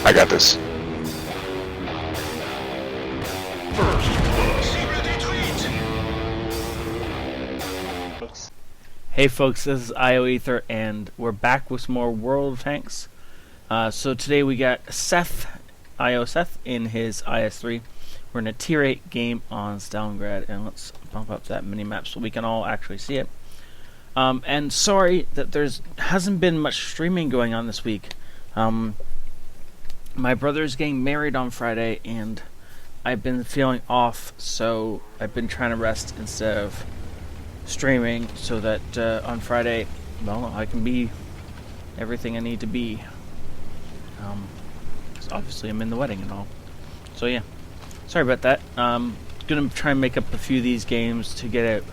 I got this. Hey folks, this is ioEther, and we're back with some more World of Tanks. So today we got Seth in his IS-3. We're in a tier 8 game on Stalingrad, and let's bump up that mini-map so we can all actually see it. And sorry that hasn't been much streaming going on this week. My brother's getting married on Friday, and I've been feeling off, so I've been trying to rest instead of streaming, so that on Friday, well, I can be everything I need to be. 'Cause obviously I'm in the wedding and all. So yeah, sorry about that. Gonna try and make up a few of these games to get it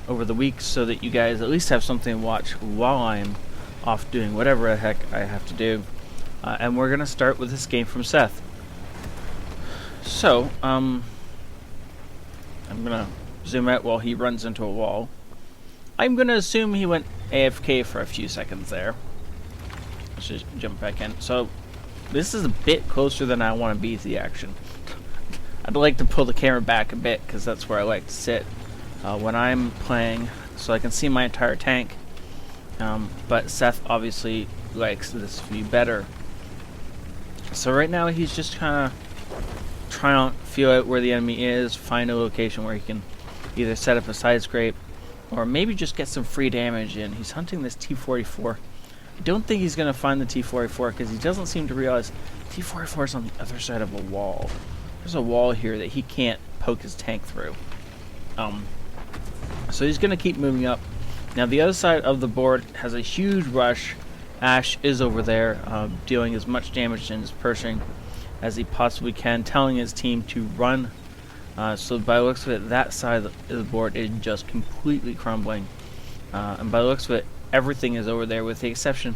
over the week, so that you guys at least have something to watch while I'm off doing whatever the heck I have to do. And we're gonna start with this game from Seth. So I'm gonna zoom out while he runs into a wall. I'm going to assume he went AFK for a few seconds there. Let's just jump back in. So, this is a bit closer than I want to be to the action. I'd like to pull the camera back a bit, because that's where I like to sit when I'm playing, so I can see my entire tank. But Seth obviously likes this view better. So right now he's just kind of trying to feel out where the enemy is, find a location where he can either set up a side scrape, or maybe just get some free damage in. He's hunting this T-44. I don't think he's going to find the T-44 because he doesn't seem to realize T-44 is on the other side of a wall. There's a wall here that he can't poke his tank through. So he's going to keep moving up. Now the other side of the board has a huge rush. Ash is over there dealing as much damage in his Pershing as he possibly can, telling his team to run. So by the looks of it, that side of the board is just completely crumbling. And by the looks of it, everything is over there with the exception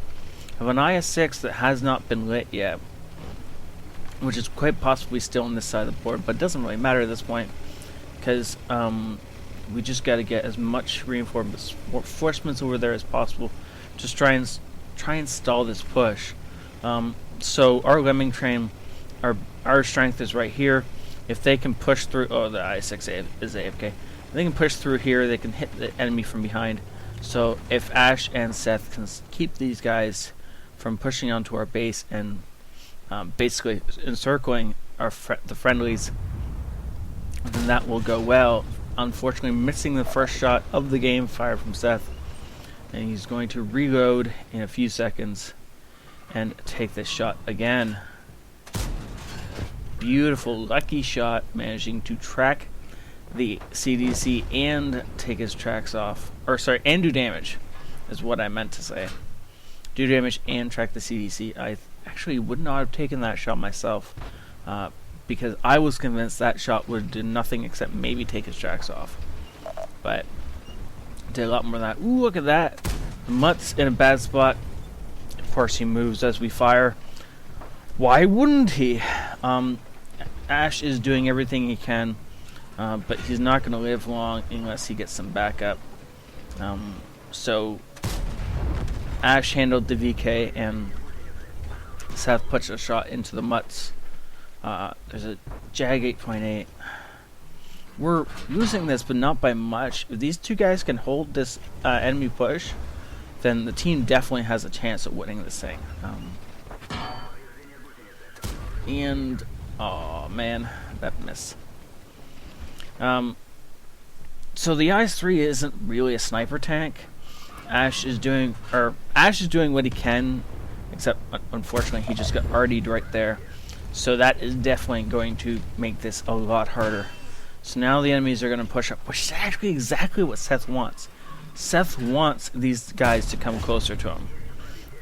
of an IS-6 that has not been lit yet, which is quite possibly still on this side of the board, but it doesn't really matter at this point, because we just got to get as much reinforcements over there as possible. Just try and stall this push. So our lemming train, our strength is right here. If they can push through, oh, the I-6 is AFK. If they can push through here, they can hit the enemy from behind. So if Ash and Seth can keep these guys from pushing onto our base and basically encircling the friendlies, then that will go well. Unfortunately, missing the first shot of the game fired from Seth, and he's going to reload in a few seconds and take this shot again. Beautiful, lucky shot, managing to track the CDC and take his tracks off. Or sorry, and do damage, is what I meant to say. Do damage and track the CDC. I actually would not have taken that shot myself, because I was convinced that shot would do nothing except maybe take his tracks off. But did a lot more than that. Ooh, look at that. The Mutt's in a bad spot. Of course, he moves as we fire. Why wouldn't he? Ash is doing everything he can, but he's not going to live long unless he gets some backup. So Ash handled the VK, and Seth puts a shot into the Mutts. There's a Jag 8.8. We're losing this, but not by much. If these two guys can hold this enemy push, then the team definitely has a chance of winning this thing. And oh man, that miss. So the IS-3 isn't really a sniper tank. Ash is doing what he can, except unfortunately he just got RD'd right there. So that is definitely going to make this a lot harder. So now the enemies are going to push up, which is actually exactly what Seth wants. Seth wants these guys to come closer to him.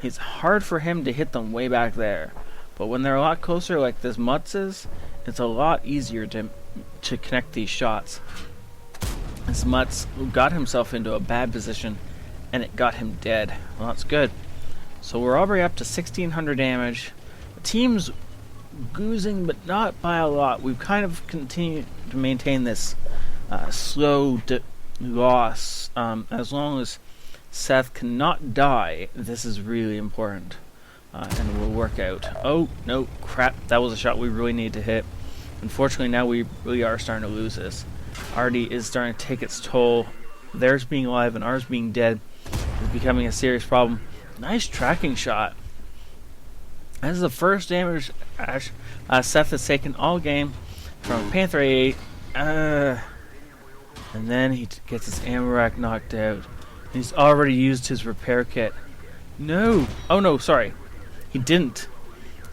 It's hard for him to hit them way back there. But when they're a lot closer, like this Mutz is, it's a lot easier to connect these shots. This Mutz got himself into a bad position, and it got him dead. Well, that's good. So we're already up to 1,600 damage. The team's goozing, but not by a lot. We've kind of continued to maintain this slow loss. As long as Seth cannot die, this is really important. and will work out. Oh, no, crap. That was a shot we really need to hit. Unfortunately, now we really are starting to lose this. Artie is starting to take its toll. Theirs being alive and ours being dead is becoming a serious problem. Nice tracking shot. This is the first damage Seth has taken all game from Panther 8. And then he gets his ammo rack knocked out. He's already used his repair kit. No! Oh no, sorry. He didn't.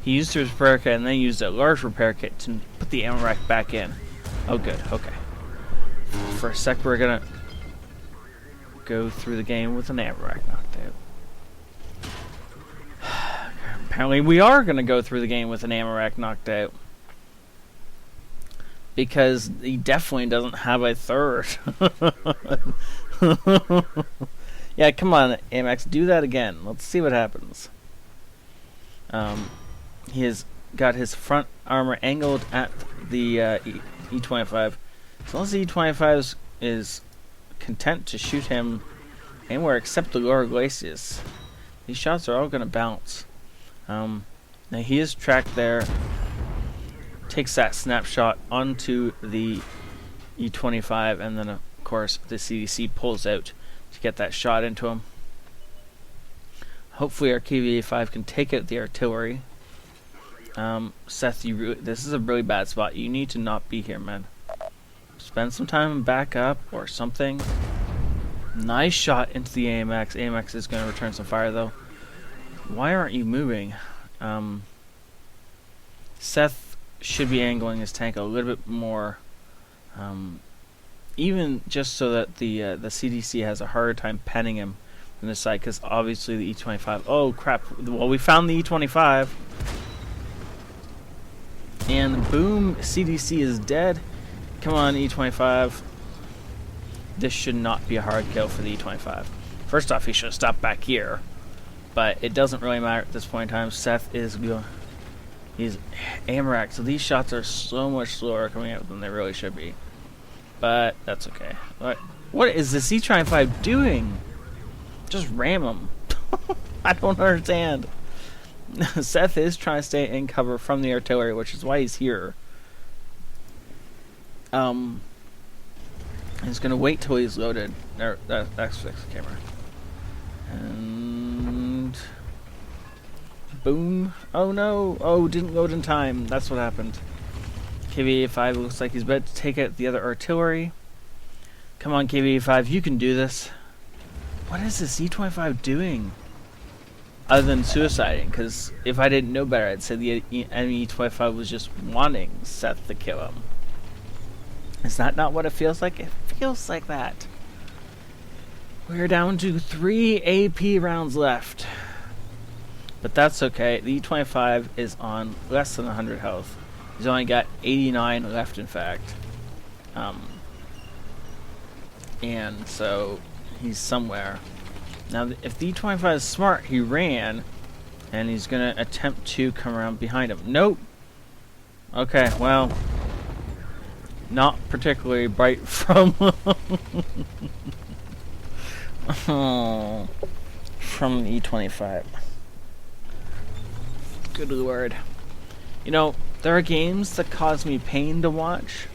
He used his repair kit and then used a large repair kit to put the ammo rack back in. Oh good, okay. For a sec we're gonna go through the game with an ammo rack knocked out. Apparently we are gonna go through the game with an ammo rack knocked out. Because he definitely doesn't have a third. Yeah, come on, Amex, do that again. Let's see what happens. He has got his front armor angled at the E25. As long as the E25 is content to shoot him anywhere except the lower glacis, these shots are all going to bounce. Now he is tracked there. Takes that snapshot onto the E25, and then of course the CDC pulls out to get that shot into him. Hopefully our KV-5 can take out the artillery. Seth, this is a really bad spot. You need to not be here, man. Spend some time and back up or something. Nice shot into the AMX. AMX is going to return some fire though. Why aren't you moving? Seth should be angling his tank a little bit more, even just so that the CDC has a harder time penning him from this side, because obviously the E25. Oh crap! Well, we found the E25, and boom, CDC is dead. Come on, E25. This should not be a hard kill for the E25. First off, he should have stopped back here, but it doesn't really matter at this point in time. Seth is going. He's AMRAC, so these shots are so much slower coming out than they really should be. But that's okay. What is the C-25 doing? Just ram him. I don't understand. Seth is trying to stay in cover from the artillery, which is why he's here. He's gonna wait till he's loaded. That's fixed the camera. And boom. Oh no. Oh, didn't load in time. That's what happened. KV-5 looks like he's about to take out the other artillery. Come on, KV-5, you can do this. What is this E-25 doing? Other than suiciding, because if I didn't know better, I'd say the enemy E-25 was just wanting Seth to kill him. Is that not what it feels like? It feels like that. We're down to 3 AP rounds left. But that's okay. The E25 is on less than 100 health. He's only got 89 left, in fact. And so he's somewhere. Now, if the E25 is smart, he ran, and he's going to attempt to come around behind him. Nope. Okay, well, not particularly bright from from the E25. Good lord. You know, there are games that cause me pain to watch.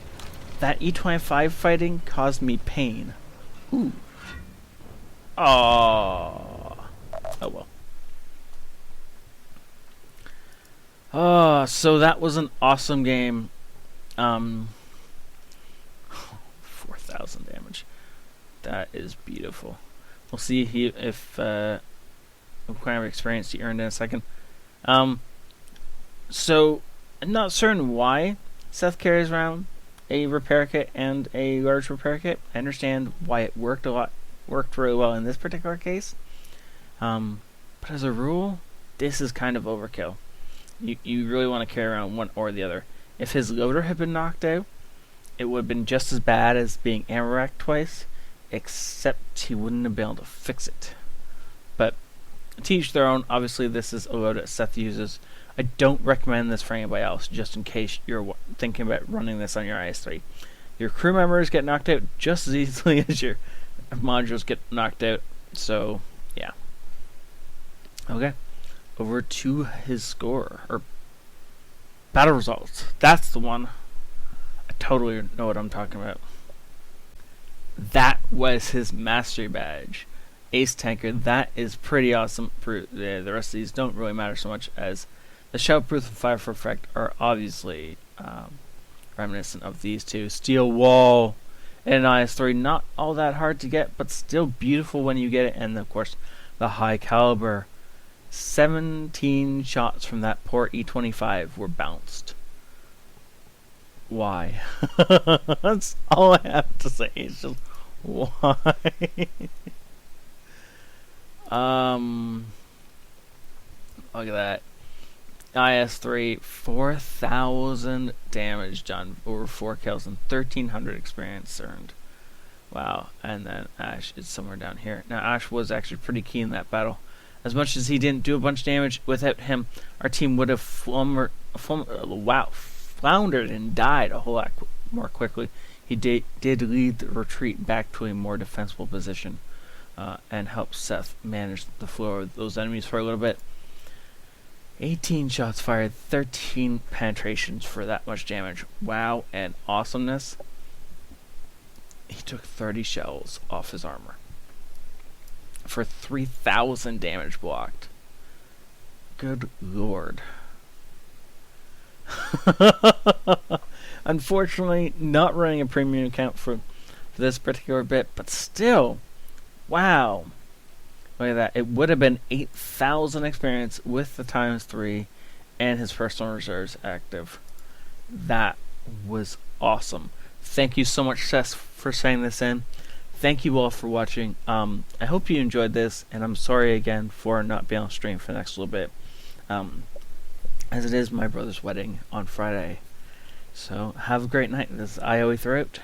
That E25 fighting caused me pain. Ooh. Oh. Oh well. Oh, so that was an awesome game. 4,000 damage. That is beautiful. We'll see if what kind of experience he earned in a second. So I'm not certain why Seth carries around a repair kit and a large repair kit. I understand why it worked really well in this particular case. But as a rule, this is kind of overkill. You really want to carry around one or the other. If his loader had been knocked out, it would have been just as bad as being ammo racked twice, except he wouldn't have been able to fix it. But to each their own. Obviously, this is a loader that Seth uses. I don't recommend this for anybody else, just in case you're thinking about running this on your IS-3. Your crew members get knocked out just as easily as your modules get knocked out. So, yeah. Okay. over to his score, or battle results. That's the one. I totally know what I'm talking about. That was his mastery badge. Ace Tanker, that is pretty awesome. The rest of these don't really matter so much, as the Shoutproof and Fire for Effect are obviously reminiscent of these two. Steel Wall and an IS-3, not all that hard to get, but still beautiful when you get it. And of course, the High Caliber. 17 shots from that poor E25 were bounced. Why? That's all I have to say. It's just why. Look at that. IS-3, 4,000 damage done, over 4 kills, and 1,300 experience earned. Wow. And then Ash is somewhere down here. Now, Ash was actually pretty key in that battle. As much as he didn't do a bunch of damage, without him, our team would have floundered and died a whole lot more quickly. He did lead the retreat back to a more defensible position, and helped Seth manage the flow of those enemies for a little bit. 18 shots fired, 13 penetrations for that much damage. Wow, and awesomeness. He took 30 shells off his armor for 3,000 damage blocked. Good lord. Unfortunately, not running a premium account for this particular bit, but still, wow. Look at that. It would have been 8,000 experience with the ×3 and his personal reserves active. That was awesome. Thank you so much, Seth, for sending this in. Thank you all for watching. I hope you enjoyed this, and I'm sorry again for not being on stream for the next little bit, as it is my brother's wedding on Friday. So have a great night. This is ioEther out.